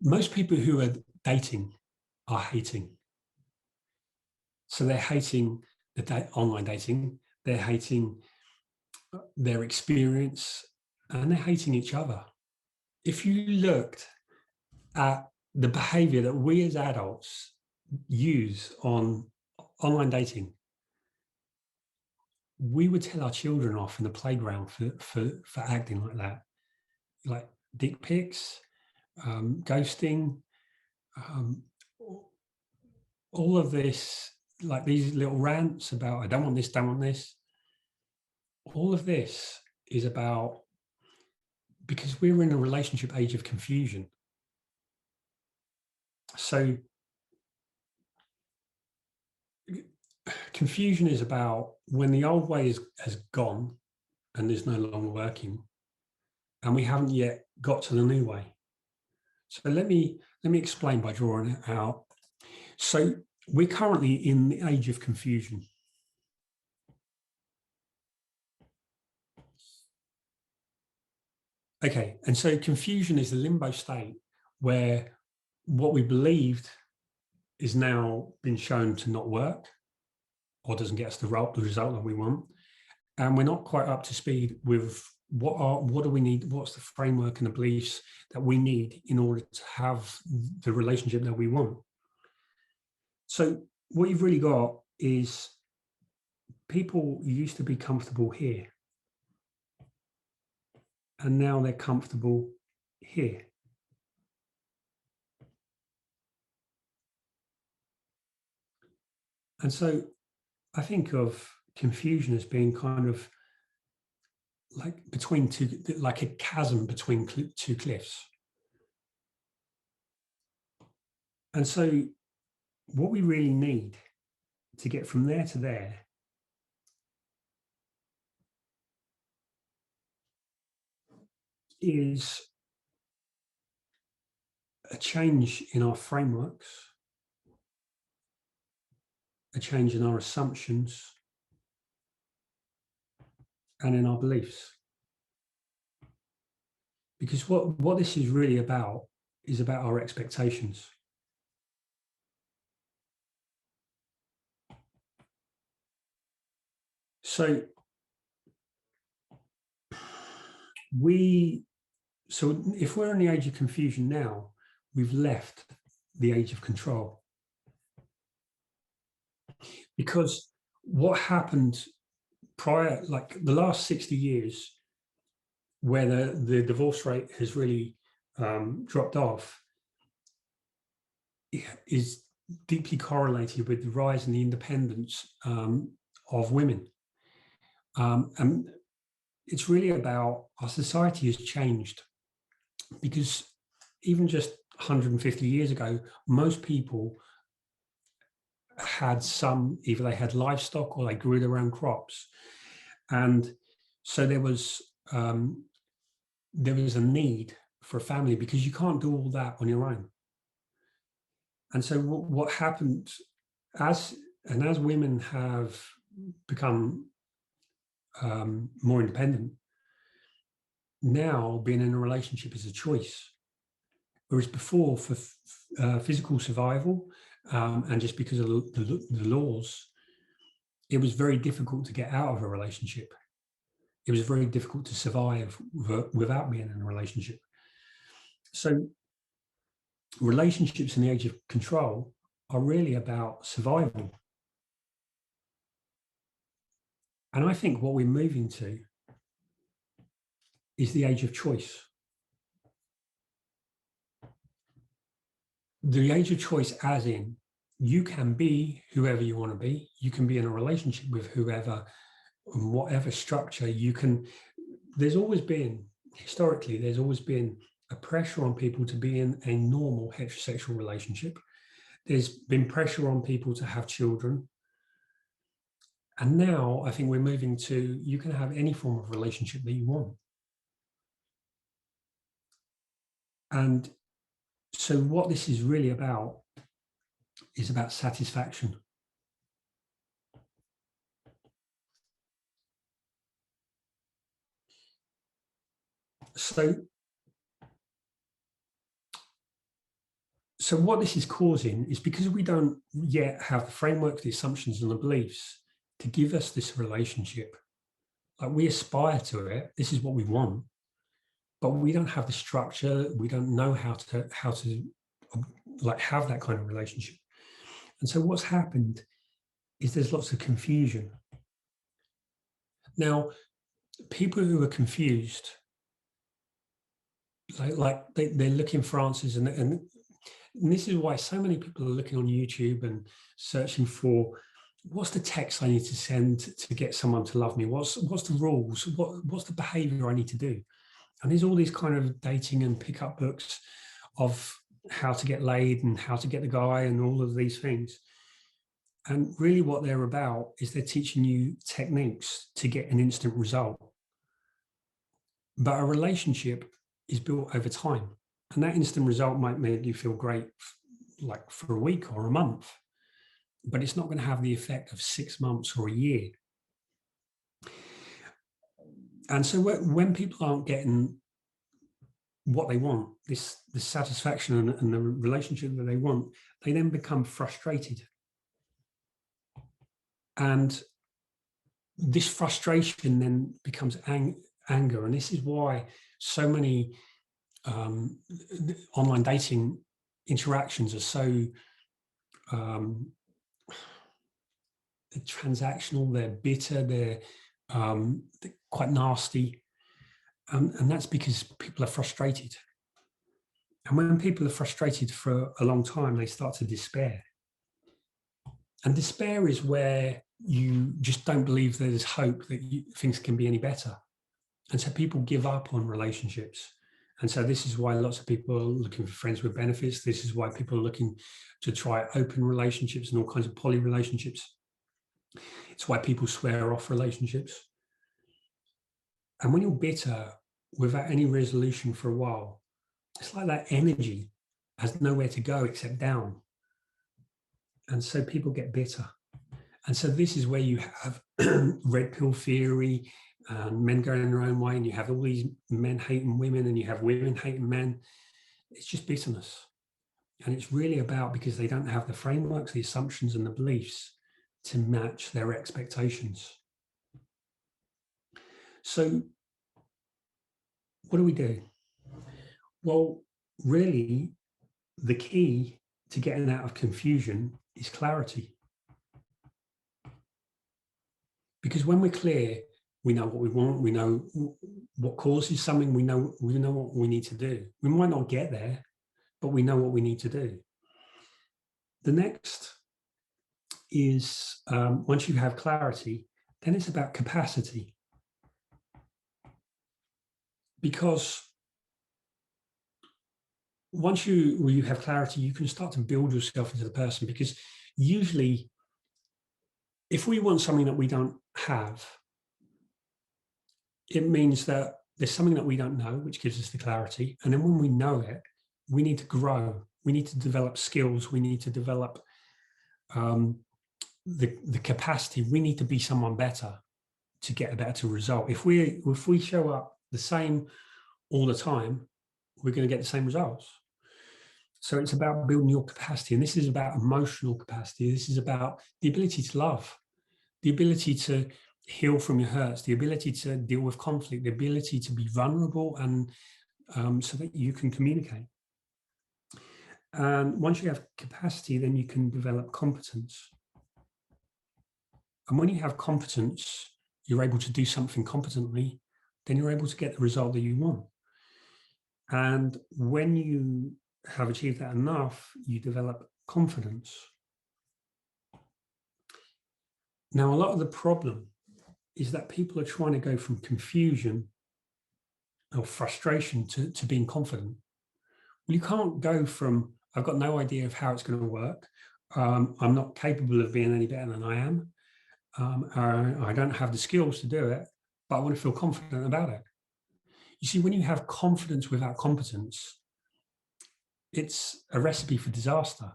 most people who are dating are hating. So they're hating the online dating, they're hating their experience, and they're hating each other. If you looked at the behavior that we as adults use on online dating, we would tell our children off in the playground for acting like that, like dick pics, ghosting, um, all of this, like these little rants about, I don't want this, don't want this. All of this is about, because we're in a relationship age of confusion. So confusion is about when the old way has gone and is no longer working, and we haven't yet got to the new way. So let me explain by drawing it out. So we're currently in the age of confusion. Okay, and so confusion is the limbo state where what we believed is now been shown to not work or doesn't get us the result that we want. And we're not quite up to speed with what do we need, what's the framework and the beliefs that we need in order to have the relationship that we want. So what you've really got is people used to be comfortable here, and now they're comfortable here. And so I think of confusion as being kind of like between two, like a chasm between two cliffs. And so what we really need to get from there to there is a change in our frameworks, a change in our assumptions, and in our beliefs. Because what this is really about is about our expectations. So if we're in the age of confusion now, we've left the age of control. Because what happened prior, like the last 60 years, where the divorce rate has really dropped off, is deeply correlated with the rise in the independence of women. And it's really about our society has changed, because even just 150 years ago, most people had either they had livestock or they grew their own crops. And so there was a need for a family, because you can't do all that on your own. And so what happened as women have become more independent, now being in a relationship is a choice. Whereas before, for physical survival, and just because of the laws, it was very difficult to get out of a relationship. It was very difficult to survive without being in a relationship. So relationships in the age of control are really about survival. And I think what we're moving to is the age of choice. The age of choice, as in, you can be whoever you want to be. You can be in a relationship with whoever, whatever structure you can. Historically, there's always been a pressure on people to be in a normal heterosexual relationship. There's been pressure on people to have children. And now I think we're moving to, you can have any form of relationship that you want. And so what this is really about is about satisfaction. So So what this is causing is because we don't yet have the framework, the assumptions and the beliefs to give us this relationship. Like, we aspire to it. This is what we want, but we don't have the structure. We don't know how to like have that kind of relationship. And so what's happened is there's lots of confusion. Now, people who are confused, they're looking for answers, and this is why so many people are looking on YouTube and searching for, what's the text I need to send to get someone to love me? What's the rules? What's the behavior I need to do? And there's all these kind of dating and pickup books of how to get laid and how to get the guy and all of these things. And really what they're about is they're teaching you techniques to get an instant result. But a relationship is built over time. And that instant result might make you feel great like for a week or a month, but it's not going to have the effect of 6 months or a year. And so when people aren't getting what they want, the satisfaction and the relationship that they want, they then become frustrated. And this frustration then becomes anger. And this is why so many online dating interactions are so they're transactional, they're bitter, they're quite nasty. And that's because people are frustrated. And when people are frustrated for a long time, they start to despair. And despair is where you just don't believe there's hope that things can be any better. And so people give up on relationships. And so this is why lots of people are looking for friends with benefits. This is why people are looking to try open relationships and all kinds of poly relationships. It's why people swear off relationships. And when you're bitter without any resolution for a while, it's like that energy has nowhere to go except down. And so people get bitter. And so this is where you have red pill theory and men going their own way, and you have all these men hating women and you have women hating men. It's just bitterness. And it's really about because they don't have the frameworks, the assumptions and the beliefs to match their expectations. So what do we do? Well, really, the key to getting out of confusion is clarity. Because when we're clear, we know what we want, we know what causes something, we know what we need to do. We might not get there, but we know what we need to do. The next is, once you have clarity, then it's about capacity. Because once you have clarity, you can start to build yourself into the person. Because usually, if we want something that we don't have, it means that there's something that we don't know, which gives us the clarity. And then when we know it, we need to grow. We need to develop skills. We need to develop the capacity. We need to be someone better to get a better result. If we show up the same all the time, we're going to get the same results. So it's about building your capacity. And this is about emotional capacity. This is about the ability to love, the ability to heal from your hurts, the ability to deal with conflict, the ability to be vulnerable, and so that you can communicate. And once you have capacity, then you can develop competence. And when you have competence, you're able to do something competently, then you're able to get the result that you want. And when you have achieved that enough, you develop confidence. Now, a lot of the problem is that people are trying to go from confusion or frustration to being confident. Well, you can't go from, I've got no idea of how it's going to work. I'm not capable of being any better than I am. I don't have the skills to do it, but I want to feel confident about it. You see, when you have confidence without competence, it's a recipe for disaster.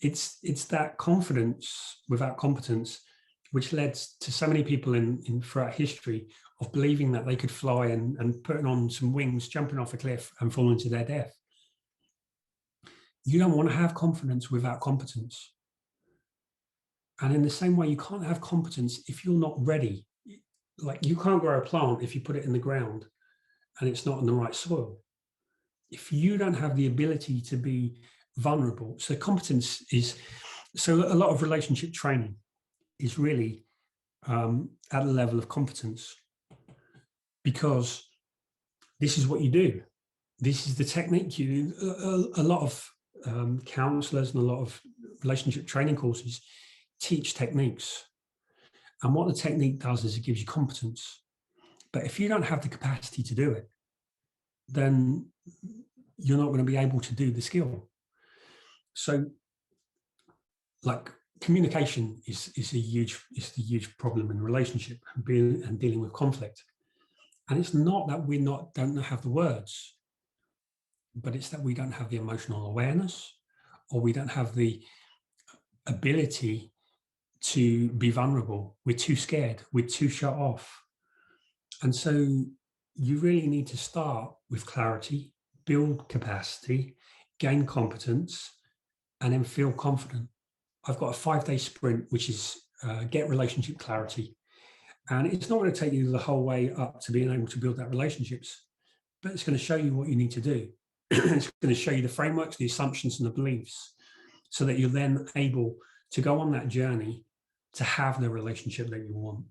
It's that confidence without competence which led to so many people in throughout history of believing that they could fly and putting on some wings, jumping off a cliff and falling to their death. You don't want to have confidence without competence. And in the same way, you can't have competence if you're not ready. Like, you can't grow a plant if you put it in the ground and it's not in the right soil. If you don't have the ability to be vulnerable, so competence is, so a lot of relationship training is really at the level of competence, because this is what you do. This is the technique you, a lot of counselors and a lot of relationship training courses teach techniques. And what the technique does is it gives you competence. But if you don't have the capacity to do it, then you're not going to be able to do the skill. So, like, communication is the huge problem in a relationship and dealing with conflict. And it's not that we don't have the words, but it's that we don't have the emotional awareness, or we don't have the ability to be vulnerable. We're too scared. We're too shut off. And so you really need to start with clarity, build capacity, gain competence, and then feel confident. I've got a 5-day sprint, which is get relationship clarity. And it's not going to take you the whole way up to being able to build that relationships, but it's going to show you what you need to do. It's going to show you the frameworks, the assumptions, and the beliefs, so that you're then able to go on that journey to have the relationship that you want.